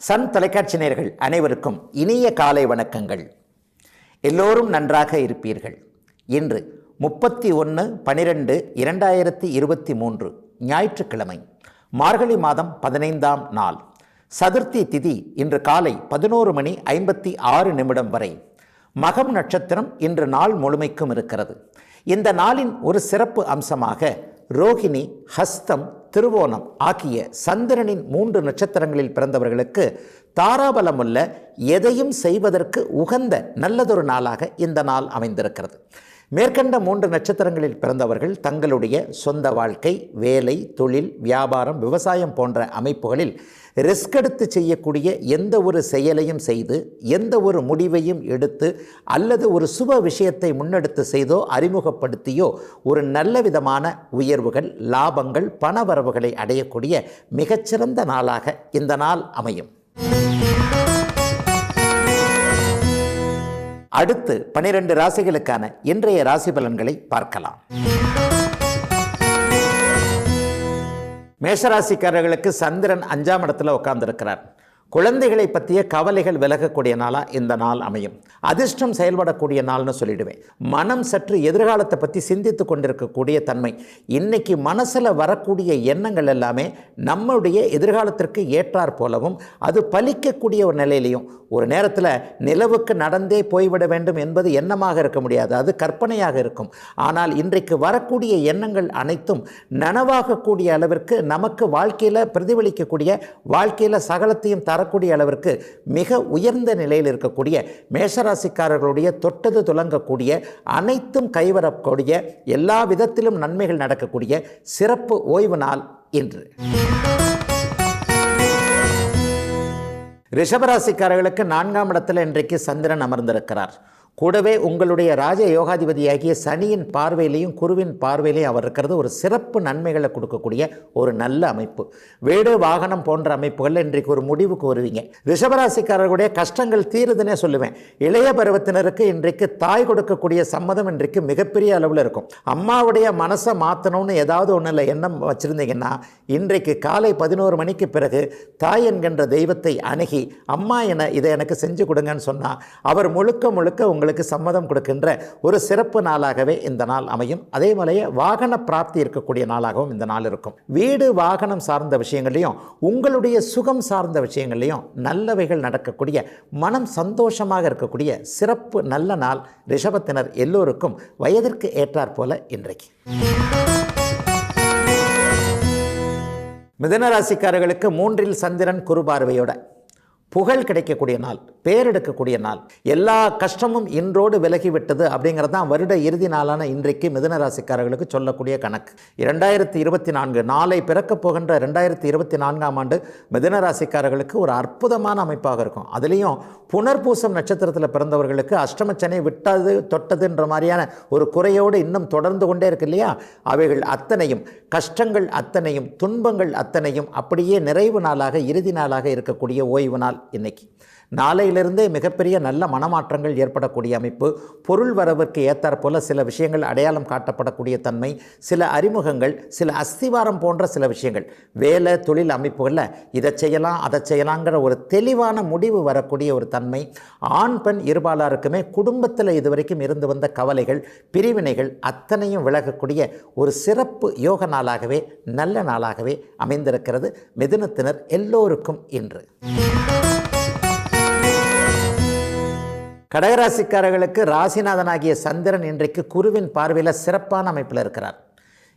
Sun தொலைக்காட்சி நேயர்கள் அனைவருக்கும் இனிய காலை வணக்கங்கள். எல்லோரும் நன்றாக இருப்பீர்கள். இன்று 31/12/2023 ஞாயிற்றுக்கிழமை, மார்கழி மாதம் 15ஆம் நாள், சதுர்த்தி திதி. இன்று காலை 11:56 வரை. மகம் நட்சத்திரம் இன்று நாள் முழுமைக்கும் இருக்கிறது. இந்த நாளின் ஒரு சிறப்பு அம்சமாக ரோகிணி, ஹஸ்தம், திருவோணம் ஆகிய சந்திரனின் 3 நட்சத்திரங்களில் பிறந்தவர்களுக்கு தாராபலமுள்ள எதையும் செய்வதற்கு உகந்த நல்லதொரு நாளாக இந்த நாள் அமைந்திருக்கிறது. மேற்கண்ட 3 நட்சத்திரங்களில் பிறந்தவர்கள் தங்களுடைய சொந்த வாழ்க்கை, வேலை, தொழில், வியாபாரம், விவசாயம் போன்ற அமைப்புகளில் ரிஸ்க் எடுத்து செய்யக்கூடிய எந்த ஒரு செயலையும் செய்து, எந்த ஒரு முடிவையும் எடுத்து, அல்லது ஒரு சுப விஷயத்தை முன்னெடுத்து செய்தோ அறிமுகப்படுத்தியோ ஒரு நல்ல விதமான உயர்வுகள், லாபங்கள், பணவரவுகளை அடையக்கூடிய மிகச்சிறந்த நாளாக இந்த நாள் அமையும். அடுத்து 12 ராசிகளுக்கான இன்றைய ராசி பலன்களை பார்க்கலாம். மேஷராசிக்காரர்களுக்கு சந்திரன் 5ஆம் இடத்துல உட்கார்ந்திருக்கிறார். குழந்தைகளை பற்றிய கவலைகள் விலகக்கூடிய நாளாக இந்த நாள் அமையும். அதிர்ஷ்டம் செயல்படக்கூடிய நாள்னு சொல்லிடுவேன். மனம் சற்று எதிர்காலத்தை பற்றி சிந்தித்து கொண்டிருக்கக்கூடிய தன்மை. இன்னைக்கு மனசில் வரக்கூடிய எண்ணங்கள் எல்லாமே நம்முடைய எதிர்காலத்திற்கு ஏற்றாற் போலவும் அது பலிக்கக்கூடிய ஒரு நிலையிலையும், ஒரு நேரத்தில் நிலவுக்கு நடந்தே போய்விட வேண்டும் என்பது எண்ணமாக இருக்க முடியாது, அது கற்பனையாக இருக்கும். ஆனால் இன்றைக்கு வரக்கூடிய எண்ணங்கள் அனைத்தும் நனவாகக்கூடிய அளவிற்கு நமக்கு வாழ்க்கையில் பிரதிபலிக்கக்கூடிய, வாழ்க்கையில் சகலத்தையும் தரக்கூடிய அளவிற்கு மிக உயர்ந்த நிலையில் இருக்கக்கூடிய மேஷராசிக்காரர்களுடைய தொட்டது துலங்கக்கூடிய, அனைத்தும் கைவரக்கூடிய, எல்லா விதத்திலும் நன்மைகள் நடக்கக்கூடிய சிறப்பு ஓய்வு நாள் இன்று. ரிஷபராசிக்காரர்களுக்கு 4ஆம் இடத்துல இன்றைக்கு சந்திரன் அமர்ந்திருக்கிறார். கூடவே உங்களுடைய ராஜ யோகாதிபதியாகிய சனியின் பார்வையிலையும் குருவின் பார்வையிலையும் அவர் இருக்கிறது ஒரு சிறப்பு நன்மைகளை கொடுக்கக்கூடிய ஒரு நல்ல அமைப்பு. வீடு, வாகனம் போன்ற அமைப்புகளில் இன்றைக்கு ஒரு முடிவுக்கு வருவீங்க. ரிஷபராசிக்காரர்களுடைய கஷ்டங்கள் தீருதுன்னே சொல்லுவேன். இளைய பருவத்தினருக்கு இன்றைக்கு தாய் கொடுக்கக்கூடிய சம்மதம் இன்றைக்கு மிகப்பெரிய அளவில் இருக்கும். அம்மாவுடைய மனசை மாற்றணும்னு ஏதாவது ஒன்றில் எண்ணம் வச்சுருந்தீங்கன்னா இன்றைக்கு காலை 11 மணிக்கு பிறகு தாய் என்கின்ற தெய்வத்தை அணுகி, அம்மா இதை எனக்கு செஞ்சு கொடுங்கன்னு சொன்னால் அவர் முழுக்க முழுக்க உங்களுக்கு சம்மதம் கொடுக்கின்ற ஒரு சிறப்பு நாளாகவே இந்த நாள் அமையும். அதே போலயே வாகன பிராப்தி இருக்கக்கூடிய நாளாகவும் இந்த நாள் இருக்கும். வீடு, வாகனம் சார்ந்த விஷயங்களையும் உங்களுடைய சுகம் சார்ந்த விஷயங்களையும் நல்லவைகள் நடக்கக்கூடிய, மனம் சந்தோஷமாக இருக்கக்கூடிய சிறப்பு நல்ல நாள் ரிஷபத்தினர் எல்லோருக்கும் வயதிற்கு ஏற்றாற் போல இன்றைக்கு. மிதுனராசிக்காரர்களுக்கு 3இல் சந்திரன் குரு பார்வையோட புகழ் கிடைக்கக்கூடிய நாள், பேர் எடுக்கக்கூடிய நாள். எல்லா கஷ்டமும் இன்றோடு விலகிவிட்டது அப்படிங்கிறது தான் வருட இறுதி நாளான இன்றைக்கு மிதுனராசிக்காரர்களுக்கு சொல்லக்கூடிய கணக்கு. 2024 நாளை பிறக்கப் போகின்ற 2024ஆம் ஆண்டு மிதுனராசிக்காரர்களுக்கு ஒரு அற்புதமான அமைப்பாக இருக்கும். அதுலேயும் புனர்பூசம் நட்சத்திரத்தில் பிறந்தவர்களுக்கு அஷ்டமச்சனை விட்டது தொட்டதுன்ற மாதிரியான ஒரு குறையோடு இன்னும் தொடர்ந்து கொண்டே இருக்கு இல்லையா? அவைகள் அத்தனையும், கஷ்டங்கள் அத்தனையும், துன்பங்கள் அத்தனையும் அப்படியே நிறைவு நாளாக, இறுதி நாளாக இருக்கக்கூடிய ஓய்வு நாள் இன்னைக்கு. நாளையிலிருந்தே மிகப்பெரிய நல்ல மனமாற்றங்கள் ஏற்படக்கூடிய அமைப்பு. பொருள் வரவிற்கு ஏற்றாற்போல சில விஷயங்கள் அடையாளம் காட்டப்படக்கூடிய தன்மை, சில அறிமுகங்கள், சில அஸ்திவாரம் போன்ற சில விஷயங்கள், வேலை, தொழில் அமைப்புகளில் இதை செய்யலாம் அதை செய்யலாங்கிற ஒரு தெளிவான முடிவு வரக்கூடிய ஒரு தன்மை. ஆண் பெண் இருபாலாருக்குமே குடும்பத்தில் இதுவரைக்கும் இருந்து வந்த கவலைகள், பிரிவினைகள் அத்தனையும் விலகக்கூடிய ஒரு சிறப்பு யோக நாளாகவே, நல்ல நாளாகவே அமைந்திருக்கிறது மிதுனத்தினர் எல்லோருக்கும் இன்று. கடகராசிக்காரர்களுக்கு ராசிநாதனாகிய சந்திரன் இன்றைக்கு குருவின் பார்வையில் சிறப்பான அமைப்பில் இருக்கிறார்.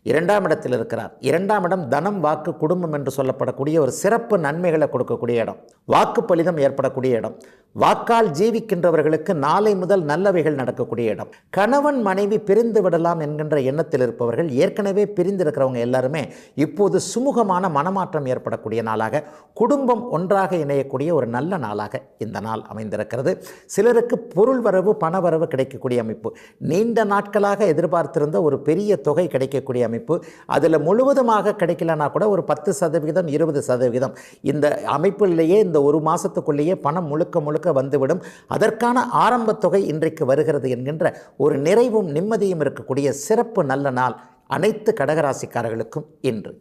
2ஆம் இடத்தில் இருக்கிறார். 2ஆம் இடம் தனம், வாக்கு, குடும்பம் என்று சொல்லப்படக்கூடிய ஒரு சிறப்பு நன்மைகளை கொடுக்கக்கூடிய இடம், வாக்கு பலிதம் ஏற்படக்கூடிய இடம். வாக்கால் ஜீவிக்கின்றவர்களுக்கு நாளை முதல் நல்லவைகள் நடக்கக்கூடிய இடம். கணவன் மனைவி பிரிந்து விடலாம் என்கின்ற எண்ணத்தில் இருப்பவர்கள், ஏற்கனவே பிரிந்திருக்கிறவங்க எல்லாருமே இப்போது சுமூகமான மனமாற்றம் ஏற்படக்கூடிய நாளாக, குடும்பம் ஒன்றாக இணையக்கூடிய ஒரு நல்ல நாளாக இந்த நாள் அமைந்திருக்கிறது. சிலருக்கு பொருள் வரவு, பண வரவு கிடைக்கக்கூடிய அமைப்பு. நீண்ட நாட்களாக எதிர்பார்த்திருந்த ஒரு பெரிய தொகை கிடைக்கக்கூடிய அமைப்பு. அதில் முழுவதுமாக கிடைக்கலனா கூட ஒரு 10%, 20% இந்த அமைப்பிலேயே இந்த ஒரு மாதத்துக்குள்ளேயே பணம் முழுக்க முழுக்க வந்துவிடும். அதற்கான ஆரம்ப தொகை இன்றைக்கு வருகிறது என்கின்ற ஒரு நிறைவும் நிம்மதியும் இருக்கக்கூடிய சிறப்பு நல்ல நாள் அனைத்து கடகராசிக்காரர்களுக்கும் இன்று.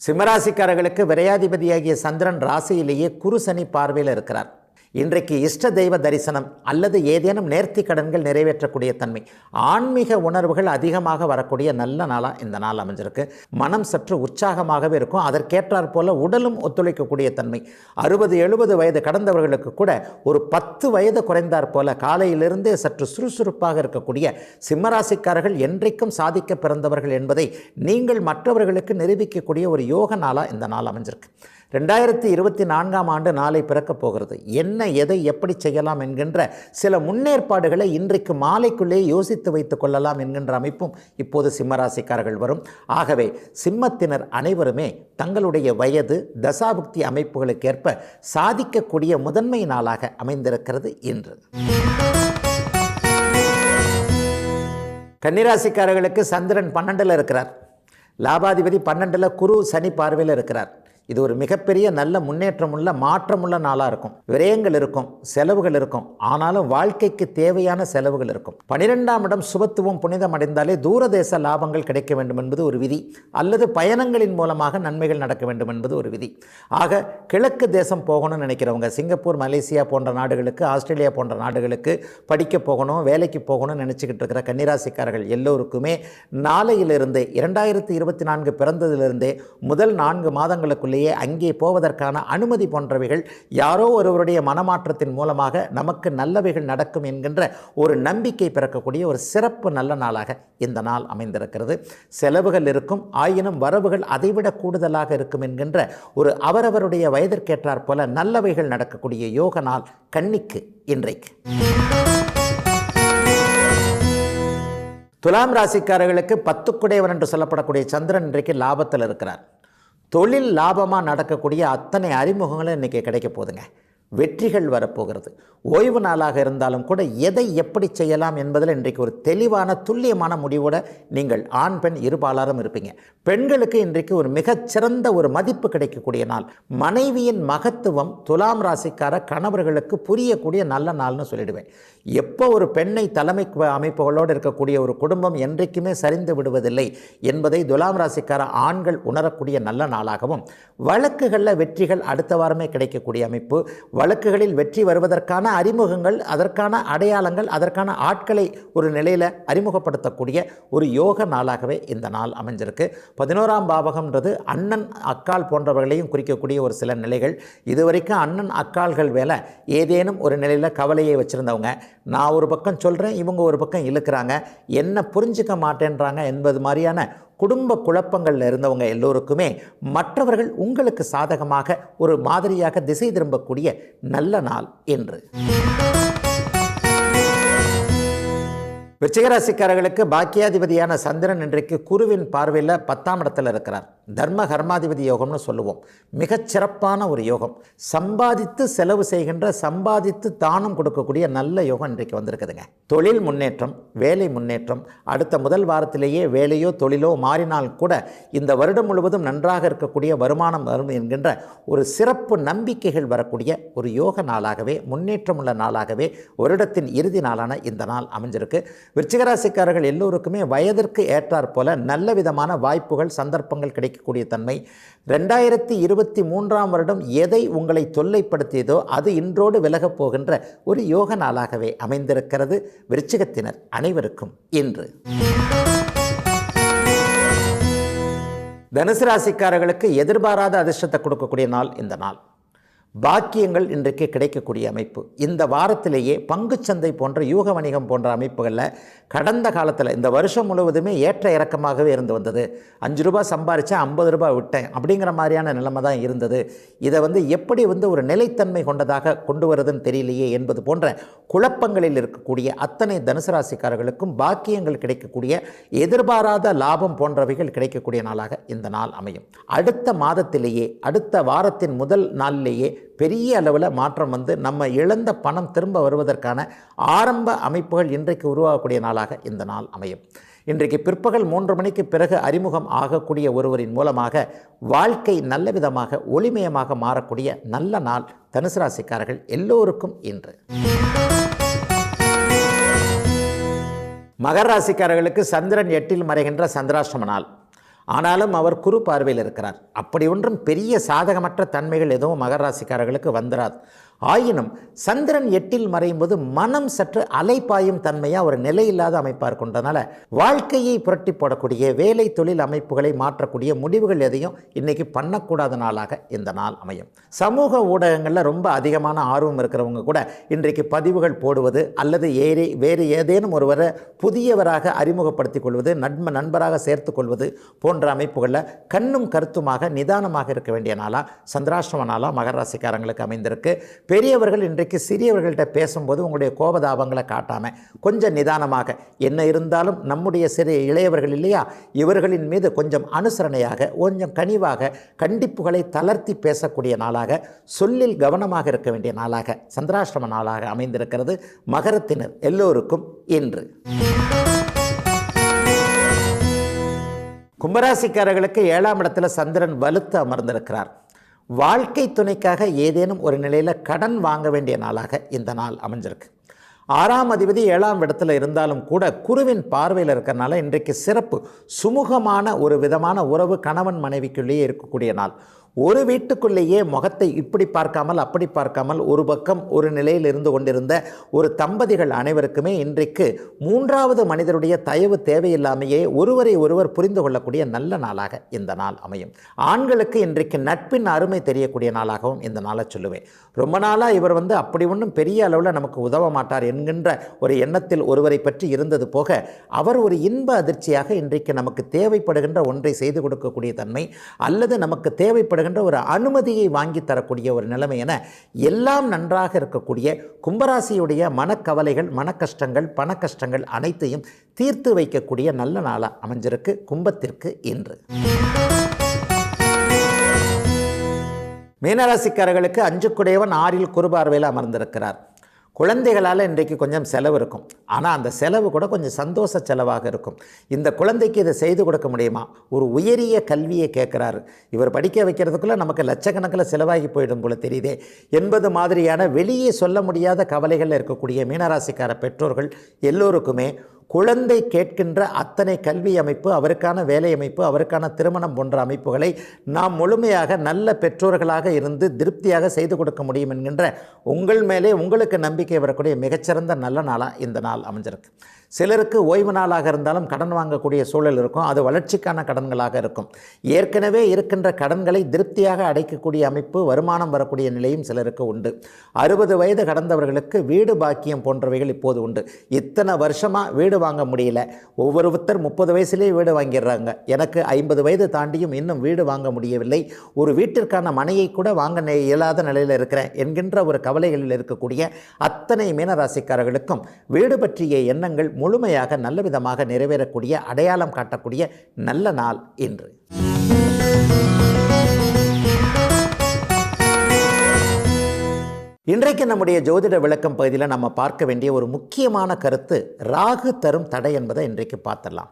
சிம்மராசிக்காரர்களுக்கு விரையாதிபதியாகிய சந்திரன் ராசியிலேயே குரு சனி பார்வையில் இருக்கிறார். இன்றைக்கு இஷ்ட தெய்வ தரிசனம் அல்லது ஏதேனும் நேர்த்தி கடன்கள் நிறைவேற்றக்கூடிய தன்மை, ஆன்மீக உணர்வுகள் அதிகமாக வரக்கூடிய நல்ல நாளாக இந்த நாள் அமைஞ்சிருக்கு. மனம் சற்று உற்சாகமாகவே இருக்கும். அதற்கேற்றாற் போல உடலும் ஒத்துழைக்கக்கூடிய தன்மை. 60-70 வயது கடந்தவர்களுக்கு கூட ஒரு 10 வயது குறைந்தாற் போல காலையிலிருந்தே சற்று சுறுசுறுப்பாக இருக்கக்கூடிய சிம்மராசிக்காரர்கள் என்றைக்கும் சாதிக்க பிறந்தவர்கள் என்பதை நீங்கள் மற்றவர்களுக்கு நிரூபிக்கக்கூடிய ஒரு யோக நாளாக இந்த நாள் அமைஞ்சிருக்கு. 2024ஆம் ஆண்டு நாளை பிறக்கப் போகிறது. என்ன எதை எப்படி செய்யலாம் என்கின்ற சில முன்னேற்பாடுகளை இன்றைக்கு மாலைக்குள்ளே யோசித்து வைத்துக் கொள்ளலாம் என்கின்ற அமைப்பும் இப்போது சிம்மராசிக்காரர்கள் வரும். ஆகவே சிம்மத்தினர் அனைவருமே தங்களுடைய வயது தசாபுக்தி அமைப்புகளுக்கேற்ப சாதிக்கக்கூடிய முதன்மை நாளாக அமைந்திருக்கிறது இன்று. கன்னிராசிக்காரர்களுக்கு சந்திரன் 12ல் இருக்கிறார். லாபாதிபதி 12ல் குரு சனி பார்வையில் இருக்கிறார். இது ஒரு மிகப்பெரிய நல்ல முன்னேற்றமுள்ள மாற்றமுள்ள நாளாக இருக்கும். விரயங்கள் இருக்கும், செலவுகள் இருக்கும். ஆனாலும் வாழ்க்கைக்கு தேவையான செலவுகள் இருக்கும். 12ஆம் இடம் சுபத்துவம் புனிதம் அடைந்தாலே தூரதேச லாபங்கள் கிடைக்க வேண்டும் என்பது ஒரு விதி, அல்லது பயணங்களின் மூலமாக நன்மைகள் நடக்க வேண்டும் என்பது ஒரு விதி. ஆக கிழக்கு தேசம் போகணும்னு நினைக்கிறவங்க, சிங்கப்பூர், மலேசியா போன்ற நாடுகளுக்கு, ஆஸ்திரேலியா போன்ற நாடுகளுக்கு படிக்க போகணும், வேலைக்கு போகணும்னு நினச்சிக்கிட்டு இருக்கிற கன்னிராசிக்காரர்கள் எல்லோருக்குமே நாளையிலிருந்தே 2024 பிறந்ததிலிருந்தே முதல் 4 மாதங்களுக்குள்ளே அங்கே போவதற்கான அனுமதி போன்றவைகள் யாரோ ஒருவருடைய மனமாற்றத்தின் மூலமாக நமக்கு நல்லவைகள் நடக்கும் என்கின்ற ஒரு நம்பிக்கை பிறக்கக்கூடிய ஒரு சிறப்பு நல்ல நாளாக இந்த நாள் அமைந்திருக்கிறது. செலவுகள் இருக்கும், ஆயினும் வரவுகள் அதைவிட கூடுதலாக இருக்கும் என்கின்ற ஒரு அவரவருடைய வயதிற்கேற்றாற் போல நல்லவைகள் நடக்கக்கூடிய யோக நாள் கன்னிக்கு இன்றைக்கு. துலாம் ராசிக்காரர்களுக்கு 10 என்று சொல்லப்படக்கூடிய சந்திரன் இன்றைக்கு லாபத்தில் இருக்கிறார். தொழில் லாபமாக நடக்கக்கூடிய அத்தனை அறிமுகங்களும் இன்றைக்கி கிடைக்க போகுதுங்க. வெற்றிகள் வரப்போகிறது. ஓய்வு நாளாக இருந்தாலும் கூட எதை எப்படி செய்யலாம் என்பதில் இன்றைக்கு ஒரு தெளிவான துல்லியமான முடிவோடு நீங்கள் ஆண் பெண் இருபாலாரும் இருப்பீங்க. பெண்களுக்கு இன்றைக்கு ஒரு மிகச்சிறந்த ஒரு மதிப்பு கிடைக்கக்கூடிய நாள். மனைவியின் மகத்துவம் துலாம் ராசிக்கார கணவர்களுக்கு புரியக்கூடிய நல்ல நாள்னு சொல்லிடுவேன். எப்போ ஒரு பெண்ணை தலைமை அமைப்புகளோடு இருக்கக்கூடிய ஒரு குடும்பம் என்றைக்குமே சரிந்து விடுவதில்லை என்பதை துலாம் ராசிக்கார ஆண்கள் உணரக்கூடிய நல்ல நாளாகவும், வழக்குகளில் வெற்றிகள் அடுத்த வாரமே கிடைக்கக்கூடிய அமைப்பு, வழக்குகளில் வெற்றி வருவதற்கான அறிமுகங்கள், அதற்கான அடையாளங்கள், அதற்கான ஆட்களை ஒரு நிலையில் அறிமுகப்படுத்தக்கூடிய ஒரு யோக நாளாகவே இந்த நாள் அமைஞ்சிருக்கு. 11ஆம் பாவகம்ன்றது அண்ணன் அக்கால் போன்றவர்களையும் குறிக்கக்கூடிய ஒரு சில நிலைகள். இதுவரைக்கும் அண்ணன் அக்கால்கள் வேலை ஏதேனும் ஒரு நிலையில் கவலையை வச்சுருந்தவங்க, நான் ஒரு பக்கம் சொல்கிறேன், இவங்க ஒரு பக்கம் இழுக்கிறாங்க, என்ன புரிஞ்சிக்க மாட்டேன்றாங்க என்பது மாதிரியான குடும்ப குழப்பங்களில் இருந்தவங்க எல்லோருக்குமே மற்றவர்கள் உங்களுக்கு சாதகமாக ஒரு மாதிரியாக திசை திரும்பக்கூடிய நல்ல நாள் என்று. விருச்சிகராசிக்காரர்களுக்கு பாக்கியாதிபதியான சந்திரன் இன்றைக்கு குருவின் பார்வையில் 10ஆம் இடத்துல இருக்கிறார். தர்ம கர்மாதிபதி யோகம்னு சொல்லுவோம். மிகச்சிறப்பான ஒரு யோகம். சம்பாதித்து செலவு செய்கின்ற, சம்பாதித்து தானம் கொடுக்கக்கூடிய நல்ல யோகம் இன்றைக்கு வந்திருக்குதுங்க. தொழில் முன்னேற்றம், வேலை முன்னேற்றம். அடுத்த முதல் வாரத்திலேயே வேலையோ தொழிலோ மாறினால் கூட இந்த வருடம் முழுவதும் நன்றாக இருக்கக்கூடிய வருமானம் வரும் என்கின்ற ஒரு சிறப்பு நம்பிக்கைகள் வரக்கூடிய ஒரு யோக நாளாகவே, முன்னேற்றமுள்ள நாளாகவே வருடத்தின் இறுதி நாளான இந்த நாள் அமைஞ்சிருக்கு. விருச்சிகராசிக்காரர்கள் எல்லோருக்குமே வயதிற்கு ஏற்றாற் போல நல்ல விதமான வாய்ப்புகள், சந்தர்ப்பங்கள் கிடைக்கக்கூடிய தன்மை. 2023ஆம் வருடம் எதை உங்களை தொல்லைப்படுத்தியதோ அது இன்றோடு விலகப் போகின்ற ஒரு யோக நாளாகவே அமைந்திருக்கிறது விருச்சிகத்தினர் அனைவருக்கும் இன்று. தனுசு ராசிக்காரர்களுக்கு எதிர்பாராத அதிர்ஷ்டத்தை கொடுக்கக்கூடிய நாள் இந்த நாள். பாக்கியங்கள் இன்றைக்கு கிடைக்கக்கூடிய அமைப்பு. இந்த வாரத்திலேயே பங்குச்சந்தை போன்ற யூக வணிகம் போன்ற அமைப்புகளில் கடந்த காலத்தில் இந்த வருஷம் முழுவதுமே ஏற்ற இறக்கமாகவே இருந்து வந்தது. 5 ரூபாய் சம்பாரித்தேன், 50 ரூபாய் விட்டேன் அப்படிங்கிற மாதிரியான நிலைமை தான் இருந்தது. இதை எப்படி ஒரு நிலைத்தன்மை கொண்டதாக கொண்டு வருதுன்னு தெரியலையே என்பது போன்ற குழப்பங்களில் இருக்கக்கூடிய அத்தனை தனுசு ராசிக்காரர்களுக்கும் பாக்கியங்கள் கிடைக்கக்கூடிய, எதிர்பாராத லாபம் போன்றவைகள் கிடைக்கக்கூடிய நாளாக இந்த நாள் அமையும். அடுத்த மாதத்திலேயே, அடுத்த வாரத்தின் முதல் நாளிலேயே பெரிய அளவில் மாற்றம் நம்ம இழந்த பணம் திரும்ப வருவதற்கான ஆரம்ப அமைப்புகள் இன்றைக்கு உருவாகக்கூடிய நாளாக இந்த நாள் அமையும். இன்றைக்கு பிற்பகல் 3 மணிக்கு பிறகு அறிமுகம் ஆகக்கூடிய ஒருவரின் மூலமாக வாழ்க்கை நல்ல விதமாக ஒளிமயமாக மாறக்கூடிய நல்ல நாள் தனுசு ராசிக்காரர்கள் எல்லோருக்கும் இன்று. மகர ராசிக்காரர்களுக்கு சந்திரன் 8இல் மறைகின்ற சந்திராஷ்டம நாள். ஆனாலும் அவர் குரு பார்வையில் இருக்கிறார். அப்படி ஒன்றும் பெரிய சாதகமற்ற தன்மைகள் எதுவும் மகர ராசிக்காரர்களுக்கு வந்துடாது. ஆயினும் சந்திரன் 8ல் மறையும் போது மனம் சற்று அலைப்பாயும் தன்மையாக ஒரு நிலையில்லாத அமைப்பாக இருக்கின்றனால வாழ்க்கையை புரட்டி போடக்கூடிய வேலை தொழில் அமைப்புகளை மாற்றக்கூடிய முடிவுகள் எதையும் இன்றைக்கி பண்ணக்கூடாத நாளாக இந்த நாள் அமையும். சமூக ஊடகங்களில் ரொம்ப அதிகமான ஆர்வம் இருக்கிறவங்க கூட இன்றைக்கு பதிவுகள் போடுவது அல்லது வேறு ஏதேனும் ஒருவரை புதியவராக அறிமுகப்படுத்திக் கொள்வது, நண்பராக சேர்த்து கொள்வது போன்ற அமைப்புகளில் கண்ணும் கருத்துமாக நிதானமாக இருக்க வேண்டிய நாளாக சந்திராஷ்டம நாளாக மகர ராசிக்காரங்களுக்கு அமைந்திருக்கு. பெரியவர்கள் இன்றைக்கு சிறியவர்கள்ட்ட பேசும்போது உங்களுடைய கோபதாபங்களை காட்டாமல் கொஞ்சம் நிதானமாக, என்ன இருந்தாலும் நம்முடைய இளையவர்கள் இல்லையா, இவர்களின் மீது கொஞ்சம் அனுசரணையாக, கொஞ்சம் கனிவாக, கண்டிப்புகளை தளர்த்தி பேசக்கூடிய நாளாக, சொல்லில் கவனமாக இருக்க வேண்டிய நாளாக சந்திராஷ்டம நாளாக அமைந்திருக்கிறது மகரத்தினர் எல்லோருக்கும் இன்று. கும்பராசிக்காரர்களுக்கு 7ஆம் இடத்துல சந்திரன் வலுத்து அமர்ந்திருக்கிறார். வாழ்க்கை துணைக்காக ஏதேனும் ஒரு நிலையில் கடன் வாங்க வேண்டிய நாளாக இந்த நாள் அமைஞ்சிருக்கு. 6ஆம் அதிபதி 7ஆம் இடத்துல இருந்தாலும் கூட குருவின் பார்வையில் இருக்கிறனால இன்றைக்கு சிறப்பு சுமூகமான ஒரு விதமான உறவு கணவன் மனைவிக்குள்ளேயே இருக்கக்கூடிய நாள். ஒரு வீட்டுக்குள்ளேயே முகத்தை இப்படி பார்க்காமல் அப்படி பார்க்காமல் ஒரு பக்கம் ஒரு நிலையில் இருந்து கொண்டிருந்த ஒரு தம்பதிகள் அனைவருக்குமே இன்றைக்கு 3வது மனிதருடைய தயவு தேவையில்லாமையே ஒருவரை ஒருவர் புரிந்து கொள்ளக்கூடிய நல்ல நாளாக இந்த நாள் அமையும். ஆண்களுக்கு இன்றைக்கு நட்பின் அருமை தெரியக்கூடிய நாளாகவும் இந்த நாளை சொல்லுவேன். ரொம்ப நாளாக இவர் அப்படி ஒன்றும் பெரிய அளவில் நமக்கு உதவ மாட்டார் என்கின்ற ஒரு எண்ணத்தில் ஒருவரை பற்றி இருந்தது போக அவர் ஒரு இன்ப அதிர்ச்சியாக இன்றைக்கு நமக்கு தேவைப்படுகின்ற ஒன்றை செய்து கொடுக்கக்கூடிய தன்மை அல்லது நமக்கு தேவைப்படுகின்ற ஒரு அனுமதியை வாங்கி தரக்கூடிய ஒரு நிலைமை என எல்லாம் நன்றாக இருக்கக்கூடிய கும்பராசியுடைய மனக்கவலைகள், மனக்கஷ்டங்கள், பண கஷ்டங்கள் அனைத்தையும் தீர்த்து வைக்கக்கூடிய நல்ல நாளாக அமைஞ்சிருக்கு கும்பத்திற்கு இன்று. மீனராசிக்காரர்களுக்கு 5 6ல் குருபார்வையில் அமர்ந்திருக்கிறார். குழந்தைகளால் இன்றைக்கு கொஞ்சம் செலவு இருக்கும். ஆனால் அந்த செலவு கூட கொஞ்சம் சந்தோஷ செலவாக இருக்கும். இந்த குழந்தைக்கு இதை செய்து கொடுக்க முடியுமா? ஒரு உயரிய கல்வியை கேட்குறாரு, இவர் படிக்க வைக்கிறதுக்குள்ளே நமக்கு லட்சக்கணக்கில் செலவாகி போயிடும் போல தெரியுதே என்பது மாதிரியான வெளியே சொல்ல முடியாத கவலைகளில் இருக்கக்கூடிய மீனராசிக்கார பெற்றோர்கள் எல்லோருக்குமே குழந்தை கேட்கின்ற அத்தனை கல்வி அமைப்பு, அவருக்கான வேலை அமைப்பு, அவருக்கான திருமணம் போன்ற அமைப்புகளை நாம் முழுமையாக நல்ல பெற்றோர்களாக இருந்து திருப்தியாக செய்து கொடுக்க முடியும் என்கின்ற உங்கள் மேலே உங்களுக்கு நம்பிக்கை வரக்கூடிய மிகச்சிறந்த நல்ல நாளாக இந்த நாள் அமைஞ்சிருக்கு. சிலருக்கு ஓய்வு நாளாக இருந்தாலும் கடன் வாங்கக்கூடிய சூழல் இருக்கும். அது வளர்ச்சிக்கான கடன்களாக இருக்கும். ஏற்கனவே இருக்கின்ற கடன்களை திருப்தியாக அடைக்கக்கூடிய அமைப்பு, வருமானம் வரக்கூடிய நிலையும் சிலருக்கு உண்டு. 60 வயது கடந்தவர்களுக்கு வீடு பாக்கியம் போன்றவைகள் இப்போது உண்டு. இத்தனை வருஷமாக வீடு வாங்க முடியல, ஒவ்வொருத்தர் 30 வயசுலேயே வீடு வாங்கிடுறாங்க. எனக்கு 50 வயது தாண்டியும் இன்னும் வீடு வாங்க முடியவில்லை, ஒரு வீட்டிற்கான மனையை கூட வாங்க இயலாத நிலையில் இருக்கிறேன் என்கின்ற ஒரு கவலைகளில் இருக்கக்கூடிய அத்தனை மீனராசிக்காரர்களுக்கும் வீடு பற்றிய எண்ணங்கள் முழுமையாக நல்ல விதமாக நிறைவேறக்கூடிய, அடையாளம் காட்டக்கூடிய நல்ல நாள் இன்று. இன்றைக்கு நம்முடைய ஜோதிட விளக்கம் பகுதியில் நம்ம பார்க்க வேண்டிய ஒரு முக்கியமான கருத்து ராகு தரும் தடை என்பதை இன்றைக்கு பார்த்துடலாம்.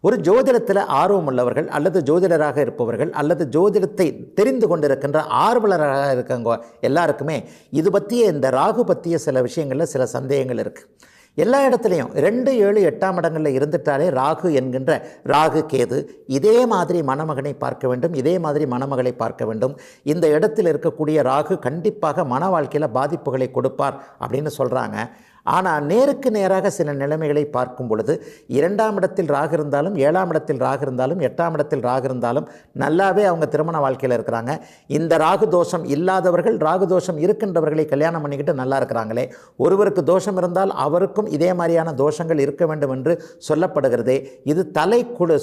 ஒரு ஜோதிடத்தில் ஆர்வம் உள்ளவர்கள் அல்லது ஜோதிடராக இருப்பவர்கள் அல்லது ஜோதிடத்தை தெரிந்து கொண்டிருக்கின்ற ஆர்வலராக இருக்கவங்க எல்லாருக்குமே இது பற்றிய இந்த ராகு பற்றிய சில விஷயங்களில் சில சந்தேகங்கள் இருக்குது. எல்லா இடத்துலையும் 2, 7, 8ஆம் இடங்களில் இருந்துட்டாலே ராகு என்கின்ற ராகு கேது இதே மாதிரி மணமகனை பார்க்க வேண்டும், இதே மாதிரி மணமகளை பார்க்க வேண்டும். இந்த இடத்தில் இருக்கக்கூடிய ராகு கண்டிப்பாக மன வாழ்க்கையில் பாதிப்புகளை கொடுப்பார் அப்படின்னு சொல்கிறாங்க. ஆனால் நேருக்கு நேராக சில நிலைமைகளை பார்க்கும் பொழுது 2ஆம் இடத்தில் ராகு இருந்தாலும், 7ஆம் இடத்தில் ராகு இருந்தாலும், 8ஆம் இடத்தில் ராகு இருந்தாலும் நல்லாவே அவங்க திருமண வாழ்க்கையில் இருக்கிறாங்க. இந்த ராகு தோஷம் இல்லாதவர்கள், ராகு தோஷம் இருக்கின்றவர்களை கல்யாணம் பண்ணிக்கிட்டு நல்லா இருக்கிறாங்களே. ஒருவருக்கு தோஷம் இருந்தால் அவருக்கும் இதே மாதிரியான தோஷங்கள் இருக்க வேண்டும் என்று சொல்லப்படுகிறதே. இது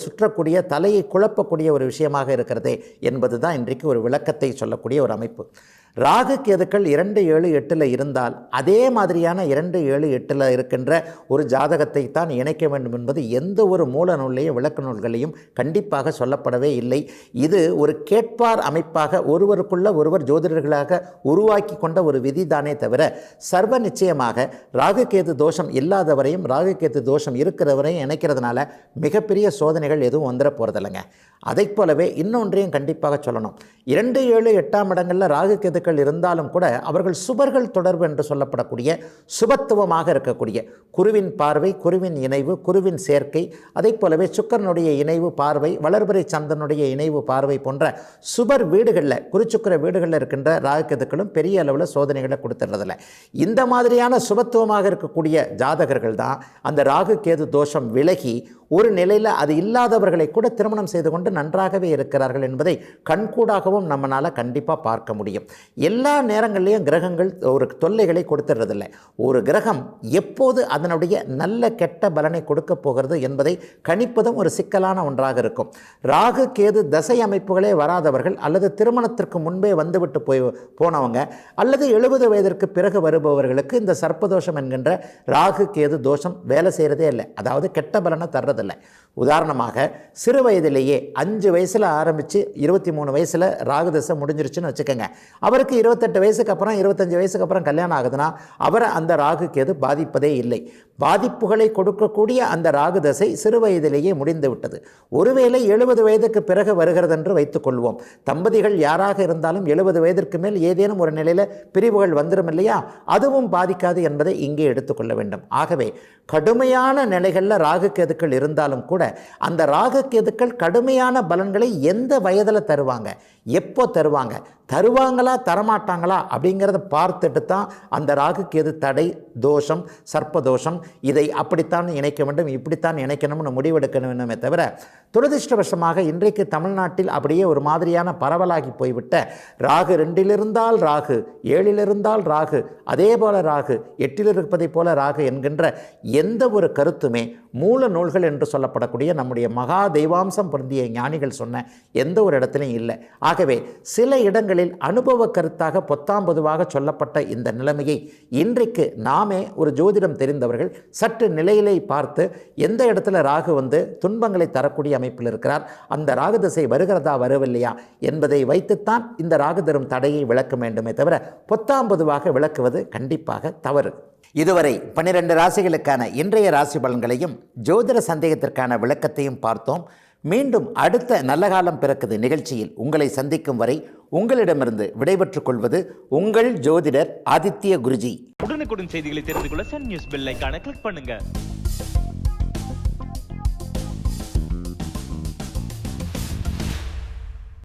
சுற்றக்கூடிய, தலையை குழப்பக்கூடிய ஒரு விஷயமாக இருக்கிறதே என்பது தான் இன்றைக்கு ஒரு விளக்கத்தை சொல்லக்கூடிய ஒரு அமைப்பு. ராகு கேதுக்கள் 2, 7, 8 இருந்தால் அதே மாதிரியான 2, 7, 8 இருக்கின்ற ஒரு ஜாதகத்தை தான் இணைக்க வேண்டும் என்பது எந்த ஒரு மூல நூலையும் விளக்க நூல்களையும் கண்டிப்பாக சொல்லப்படவே இல்லை. இது ஒரு கேட்பார் அமைப்பாக ஒருவருக்குள்ள ஒருவர் ஜோதிடர்களாக உருவாக்கி கொண்ட ஒரு விதிதானே தவிர சர்வ நிச்சயமாக ராகு கேது தோஷம் இல்லாதவரையும் ராகு கேது தோஷம் இருக்கிறவரையும் இணைக்கிறதுனால மிகப்பெரிய சோதனைகள் எதுவும் வந்துட போகிறதில்லைங்க. அதை போலவே இன்னொன்றையும் கண்டிப்பாக சொல்லணும். 2, 7, 8ஆம் இடங்களில் ராகு கேதுக்கள் இருந்தாலும் கூட அவர்கள் சுபர்கள் தொடர்பு என்று சொல்லப்படக்கூடிய சுபத்துவமாக இருக்கக்கூடிய குருவின் பார்வை, குருவின் இணைவு, குருவின் சேர்க்கை, அதை போலவே சுக்கிரனுடைய இணைவு பார்வை, வளர்பிறை சந்திரனுடைய இணைவு பார்வை போன்ற சுபர் வீடுகளில், குருச்சுக்கிர வீடுகளில் இருக்கின்ற ராகு கேதுக்களும் பெரிய அளவில் சோதனைகளை கொடுத்துறதில்ல. இந்த மாதிரியான சுபத்துவமாக இருக்கக்கூடிய ஜாதகர்கள் தான் அந்த ராகு கேது தோஷம் விலகி ஒரு நிலையில் அது இல்லாதவர்களை கூட திருமணம் செய்து கொண்டு நன்றாகவே இருக்கிறார்கள் என்பதை கண்கூடாகவும் நம்மளால் கண்டிப்பாக பார்க்க முடியும். எல்லா நேரங்கள்லேயும் கிரகங்கள் ஒரு தொல்லைகளை கொடுத்துறதில்லை. ஒரு கிரகம் எப்போது அதனுடைய நல்ல கெட்ட பலனை கொடுக்க போகிறது என்பதை கணிப்பதும் ஒரு சிக்கலான ஒன்றாக இருக்கும். ராகு கேது தசை அமைப்புகளே வராதவர்கள் அல்லது திருமணத்திற்கு முன்பே வந்துவிட்டு போனவங்க அல்லது 70 வயதிற்கு பிறகு வருபவர்களுக்கு இந்த சர்ப்பதோஷம் என்கின்ற ராகு கேது தோஷம் வேலை செய்கிறதே இல்லை. அதாவது கெட்ட பலனை தர்றதில்லை. உதாரணமாக சிறு வயதிலேயே 5 வயசில் ஆரம்பித்து 23 வயசில் ராகு தசை முடிஞ்சிருச்சுன்னு வச்சுக்கோங்க. அவருக்கு 28 வயசுக்கு அப்புறம் 25 வயசுக்கு அப்புறம் கல்யாணம் ஆகுதுன்னா அவரை அந்த ராகு கேது பாதிப்பதே இல்லை. பாதிப்புகளை கொடுக்கக்கூடிய அந்த ராகு தசை சிறு வயதிலேயே முடிந்து விட்டது. ஒருவேளை 70 வயதுக்கு பிறகு வருகிறது என்று வைத்துக்கொள்வோம். தம்பதிகள் யாராக இருந்தாலும் 70 வயதிற்கு மேல் ஏதேனும் ஒரு நிலையில் பிரிவுகள் வந்துடும் இல்லையா, அதுவும் பாதிக்காது என்பதை இங்கே எடுத்துக்கொள்ள வேண்டும். ஆகவே கடுமையான நிலைகளில் ராகு கேதுக்கள் இருந்தாலும் கூட அந்த ராகு கேதுக்கள் கடுமையான பலன்களை எந்த வயதில் தருவாங்க, எப்போ தருவாங்களா தரமாட்டாங்களா அப்படிங்கிறத பார்த்துட்டு தான் அந்த ராகு கேது தடை தோஷம், சர்ப்பதோஷம், இதை அப்படித்தான் இணைக்க வேண்டும், இப்படித்தான் இணைக்கணும்னு முடிவெடுக்கணுமே தவிர, துரதிருஷ்டவசமாக இன்றைக்கு தமிழ்நாட்டில் அப்படியே ஒரு மாதிரியான பரவலாகி போய்விட்ட ராகு 2இல் இருந்தால் ராகு, 7இல் இருந்தால் ராகு, அதே போல ராகு 8இல் இருப்பதை போல ராகு என்கின்ற எந்த ஒரு கருத்துமே மூல நூல்கள் என்று சொல்லப்படக்கூடிய நம்முடைய மகா தெய்வாம்சம் பொருந்திய ஞானிகள் சொன்ன எந்த ஒரு இடத்துலையும் இல்லை. ஆகவே சில இடங்களில் அனுபவ கருத்தாக பொத்தாம் பொதுவாக சொல்லப்பட்ட இந்த நிலைமையை இன்றைக்கு நாமே ஒரு ஜோதிடம் தெரிந்தவர்கள் சற்று நிலையிலே பார்த்து எந்த இடத்துல ராகு வந்து துன்பங்களை தரக்கூடிய அமைப்பில் இருக்கிறார், அந்த ராகு திசை வருகிறதா வரவில்லையா என்பதை வைத்துத்தான் இந்த ராகு தரும் தடையை விளக்க வேண்டுமே தவிர பொத்தாம் பொதுவாக விளக்குவது கண்டிப்பாக தவறு. இதுவரை 12 ராசிகளுக்கான இன்றைய ராசி பலன்களையும் ஜோதிட சந்தேகத்திற்கான விளக்கத்தையும் பார்த்தோம். மீண்டும் அடுத்த நல்ல காலம் பிறக்குது நிகழ்ச்சியில் உங்களை சந்திக்கும் வரை உங்களிடமிருந்து விடைபெற்றுக் கொள்வது உங்கள் ஜோதிடர் ஆதித்ய குருஜி. உடனுக்குடன் செய்திகளை தெரிந்து கொள்ள சன் நியூஸ் பெல் ஐகானை கிளிக் பண்ணுங்க.